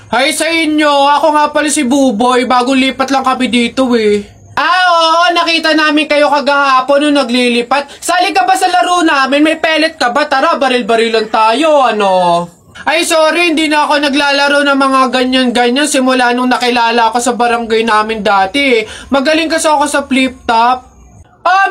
Hi sa inyo, ako nga pala si Buboy, bagong lipat lang kami dito eh. Oo, nakita namin kayo kagahapon nung naglilipat. Sali ka ba sa laro namin? May pellet ka ba? Tara, baril-barilan tayo, ano? Ay, sorry, hindi na ako naglalaro ng mga ganyan-ganyan simula nung nakilala ako sa barangay namin dati. Magaling kasi ako sa flip-top.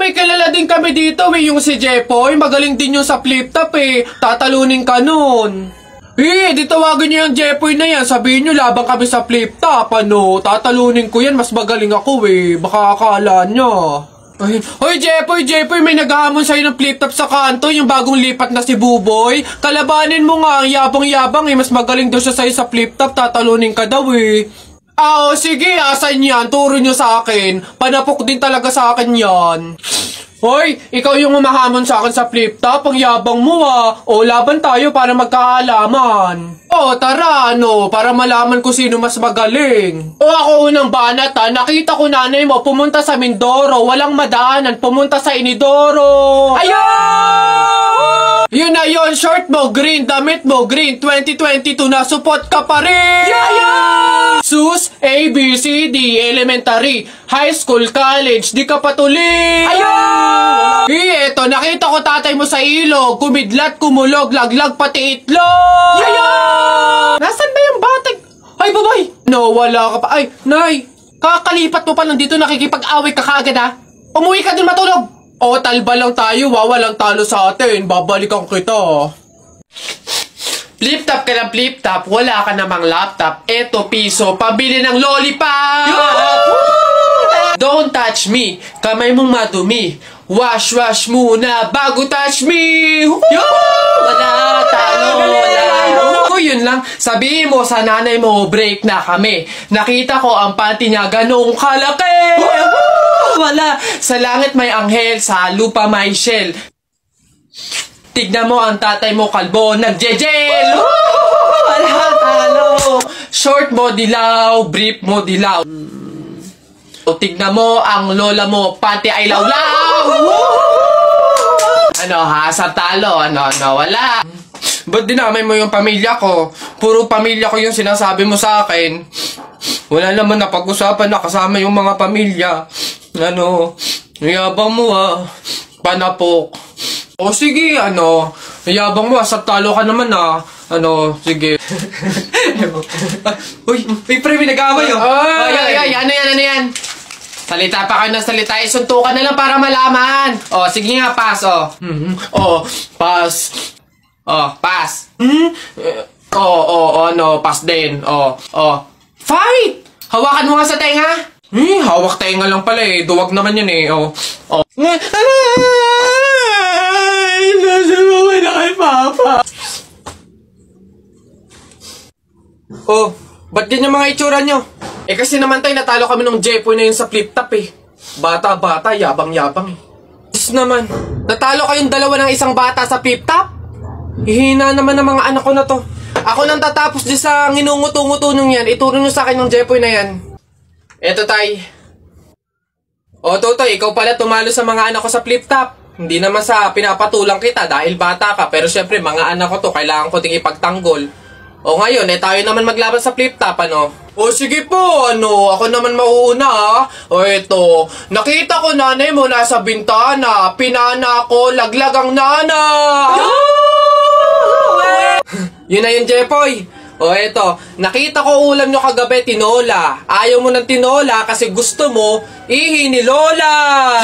May kilala din kami dito, yung si Jepoy. Magaling din yung sa flip-top eh. Tatalunin ka nun. Di tawagin niyo yung Jepoy na yan. Sabihin niyo, labang kami sa flip-top, ano? Tatalunin ko yan, mas magaling ako eh. Baka akala niya. Hoy, Jepoy, may naghahamon sa'yo ng flip-top sa kanto, yung bagong lipat na si Buboy. Kalabanin mo nga, yabang-yabang eh. Mas magaling daw siya sa'yo sa flip-top, tatalunin ka daw eh. Sige, asan yan? Turo niyo sa akin. Panapok din talaga sa akin yan. Hoy, ikaw yung umahamon sa akin sa flip-top, ang yabang mo ah. Laban tayo para magkaalaman. Tara, para malaman ko sino mas magaling. Ako unang banat ha, nakita ko nanay mo pumunta sa Mindoro, walang madaanan, pumunta sa Inidoro. Ayun! Yun na yun, short mo green, damit mo green, 2022 na support ka pa rin! Yeah! Sus, A, B, C, D, elementary, high school, college, di ka patuloy! Ayun! Eto, nakita ko tatay mo sa ilog, kumidlat, kumulog, laglag, pati itlog! Yeah! Nasaan ba yung batang? Ay, babay! No, wala ka pa. Ay, nay, kakalipat mo pa lang dito, nakikipag-away ka kaagad ha? Umuwi ka din matulog! Talba lang tayo, walang talo sa atin. Babalikan kita. Flip-top ka ng flip-top, wala ka namang laptop. Eto, piso, pabili ng lollipop! Don't touch me, kamay mong madumi. Wash muna bago touch me! Wala, talo, wala. Yun lang, sabihin mo sa nanay mo, break na kami. Nakita ko ang panty niya ganong kalaki! Wala, sa langit may anghel, sa lupa may shell. Tignan mo ang tatay mo kalbo, nagjejel! Wala, talo! Short mo dilaw, brief mo dilaw. Tignan mo ang lola mo, pati ay lawlaw! Sa talo, wala. Ba't dinamay mo yung pamilya ko? Puro pamilya ko yung sinasabi mo sa akin. Wala naman napag-usapan na kasama yung mga pamilya. Yabang mo panapok. Sige, yabang mo sa talo ka naman sige. Uy, pre, may nag-away yan. Salita pa kayo ng salita, isuntukan na lang para malaman. Sige nga, pass, pass. Pass. Pass din. Fight! Hawakan mo nga sa tenga. Hawak tenga lang pala eh. Duwag naman yun eh. Nasubukan na kay Papa. Ba't ganyan mga itsura nyo? Kasi naman tayo natalo kami ng Jepoy na yun sa flip-top eh. Bata-bata, yabang-yabang eh. Diyos naman, natalo kayong dalawa ng isang bata sa flip-top? Hihina naman ng mga anak ko na to. Ako nang tatapos di sa nginunguto-nguto nung yan. Ituro nyo sa akin ng Jepoy na yan. Eto tay. Totoy, ikaw pala tumalo sa mga anak ko sa flip-top. Hindi naman sa pinapatulang kita dahil bata ka. Pero syempre, mga anak ko to, kailangan ko ting ipagtanggol. Ngayon, tayo naman maglaban sa flip-top, sige po, ako naman mauuna, eto, nakita ko nanay mo nasa bintana, pinana ako, laglag ang nana! Yun na yun, Jepoy. Eto, nakita ko ulam nyo kagabi, tinola. Ayaw mo ng tinola kasi gusto mo, ihi ni Lola!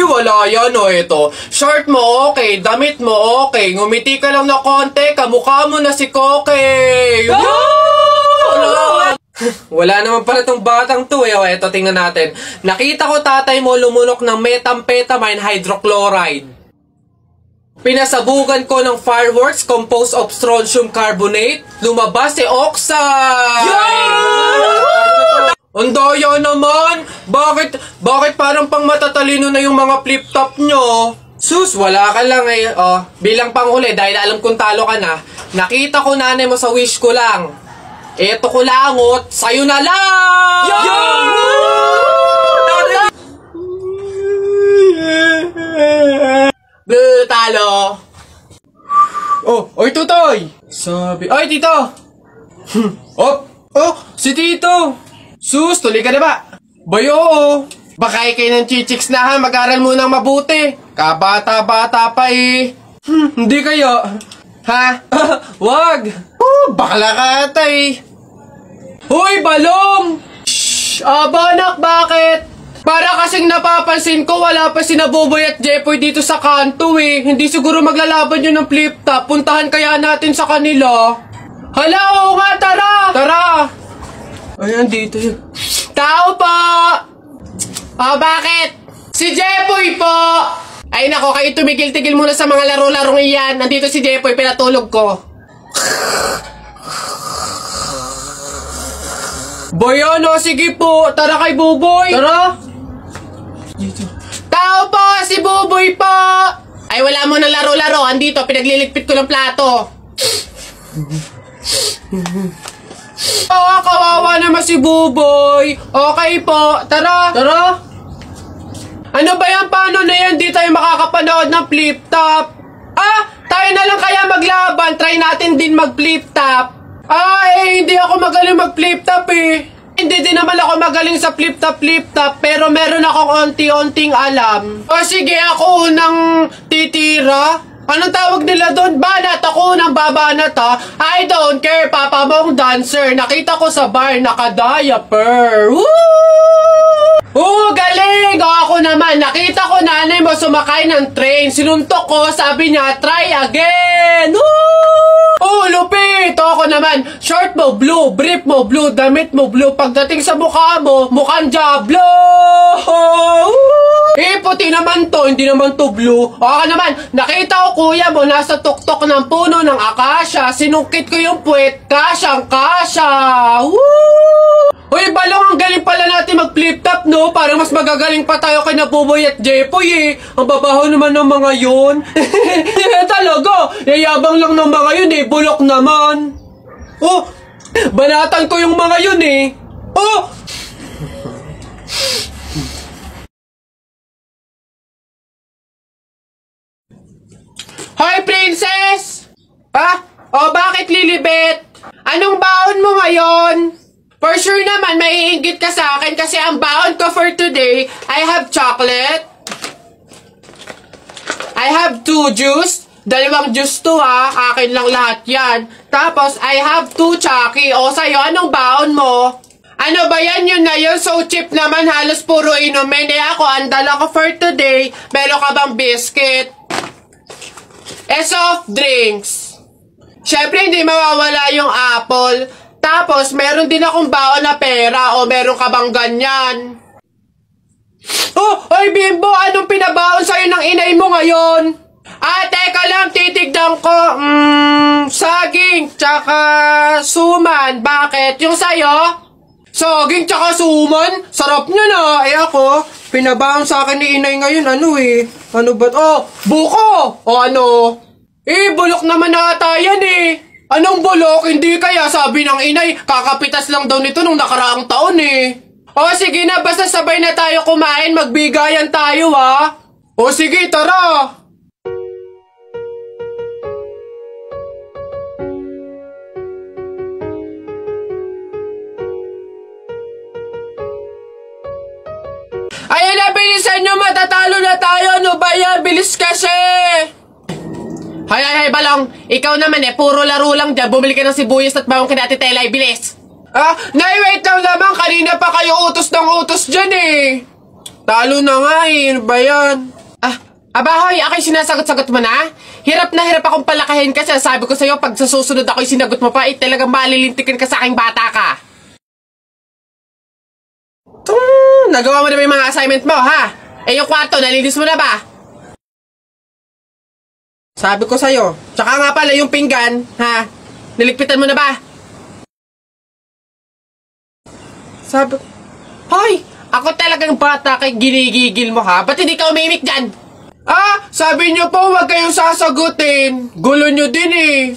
Wala yan eto. Short mo okay, damit mo okay, ngumiti ka lang na konti, kamukha mo na si Koke! Wala naman pala tong batang to Eto, tingnan natin. Nakita ko tatay mo lumunok ng methamphetamine hydrochloride. Pinasabugan ko ng fireworks composed of strontium carbonate. Lumabas si oxide! Ang daya naman! Bakit parang pang matatalino na yung mga flip-top nyo? Sus, wala ka lang eh. Bilang panghuli, dahil alam kong talo ka na, nakita ko nanay mo sa wish ko lang. Eto ko langot, sa'yo na lang! Talo. Oh, oy tutoy. Sabi, oy tito. Oh, si tito. Sus, tuloy ka na ba? Bayo, baka kayo ng chichiks na ha, mag-aral munang mabuti. Kabata-bata pa eh. Hindi kayo. Ha? Wag. Bakla ka ata eh. Hoy, balong! Shhh! Abanak, bakit? Para kasing napapansin ko, wala pa si Buboy at Jepoy dito sa kanto eh. Hindi siguro maglalaban yun ng flip top. Puntahan kaya natin sa kanila. Hala, oo nga, tara! Tara! Ayan, dito yun. Tao po! Bakit? Si Jepoy po! Ay nako, kayo tumigil-tigil muna sa mga laro-larong iyan. Nandito si Jepoy, pinatulog ko. Boyano, sige po. Tara kay Buboy. Tara. Dito. Tao po, si Buboy po. Ay, wala mo na laro-laro. Andito, pinagliligpit ko ng plato. Kawawa naman si Buboy. Okay po. Tara. Tara. Ano ba yan? Paano na yan? Di tayo makakapanood ng flip top. Tayo na lang kaya maglaban. Try natin din mag-flip top. Hindi ako magaling mag-flip top eh. Hindi din naman ako magaling sa flip top, pero meron akong onti-onting alam. Sige, ako unang titira. Anong tawag nila doon? Banat. Ako unang babanat ha. I don't care, papa mong dancer. Nakita ko sa bar, naka-diaper. Woo! Galing! Ako naman, nakita ko nanay mo sumakay ng train. Sinuntok ko, sabi niya, try again! Woo! Lupit! Ako naman, short mo blue, brief mo blue, damit mo blue. Pagdating sa mukha mo, mukhang Diablo! Puti naman to, hindi naman to blue. Ako naman, nakita ko kuya mo nasa tuktok ng puno ng akasya. Sinungkit ko yung puwet, kasyang-kasya! Woo! Uy, balong, ang galing pala natin mag-flip top, no? Parang mas magagaling pa tayo kay Buboy at Jepoy, eh. Ang babaho naman ng mga yun. Talaga, yayabang lang ng mga yun, eh. Bulok naman. Oh, banatan ko yung mga yun, eh. Oh! Hoy, princess! Bakit Lilibet? Anong baon mo ngayon? For sure naman, maiinggit ka sa akin kasi ang baon ko for today, I have chocolate. I have 2 juice. 2 juice to ha. Akin lang lahat yan. Tapos, I have 2 Chucky. O, sa'yo, anong baon mo? Ano ba yan? Yun na yun. So cheap naman. Halos puro inumin. Ako, ang dala ko for today. Meron ka bang biscuit? Soft drinks. Siyempre, hindi mawawala yung apple. Tapos, meron din akong baon na pera o meron ka bang ganyan? Oy Bimbo, anong pinabaon sa'yo ng inay mo ngayon? Teka lang, titignan ko. Saging, tsaka suman. Bakit? Yung sa'yo? Saging, tsaka suman? Sarap niya na. Ako, pinabaon sa akin ni inay ngayon. Ano ba? Buko! O ano? Bulok naman ata yan eh. Anong bulok? Hindi kaya sabi ng inay, kakapitas lang daw nito nung nakaraang taon eh. Sige na, basta sabay na tayo kumain, magbigayan tayo ha. Sige, tara. Ayan na, bilisan nyo, matatalo na tayo. Ano ba yan? Bilis kasi. Hay, balong. Ikaw naman puro laro lang dyan. Bumili ka ng sibuyas at bawang kina Ate Telay. Bilis. Nay, wait lang naman. Kanina pa kayo utos ng utos dyan eh. Talo na nga eh. Ano ba yan? Hoy, ako'y sinasagot-sagot mo na? Hirap na hirap akong palakahin kasi sabi ko sa'yo, pag sa susunod ako'y sinagot mo pa, talagang malilintikin ka sa aking bata ka. Nagawa mo na ba yung mga assignment mo, ha? Yung kwarto, nalinis mo na ba? Sabi ko sa'yo. Tsaka nga pala yung pinggan, ha? Niligpitan mo na ba? Sabi ko, hoy! Ako talagang bata kay ginigigil mo, ha? Ba't hindi ka umimik dyan? Sabi niyo po huwag kayong sasagutin. Gulo niyo din eh.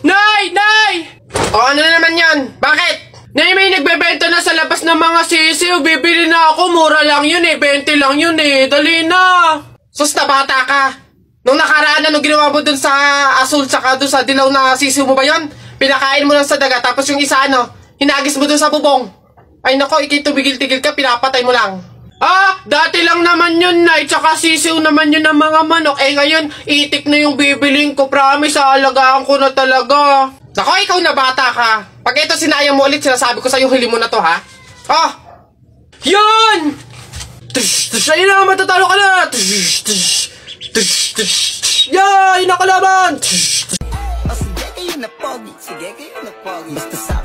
Nay! Ano na naman yan? Bakit? Nay, may nagbebenta na sa labas ng mga sisiw. Bibili na ako. Mura lang yun eh. 20 lang yun eh. Dali na. Sus na bata ka. Nung nakaraan na, nung ginawa mo dun sa asul tsaka dun sa dilaw na sisiw mo ba yun? Pinakain mo lang sa daga. Tapos yung isa hinagis mo dun sa bubong. Ay nako, tumigil-tigil ka. Pinapatay mo lang. Ah, dati lang naman yun, Nay. Tsaka sisiw naman yun ng mga manok. Eh ngayon, itik na yung bibiling ko. Promise, aalagaan ko na talaga. Nako, ikaw na bata ka. Pag ito sinayang mo ulit, sinasabi ko sa'yo, huli mo na to, ha? Oh! Yun! Ayun na, matatalo ka na! Yay! Nakalaban! Sige kayo na pogi, sige kayo na pogi. Basta sa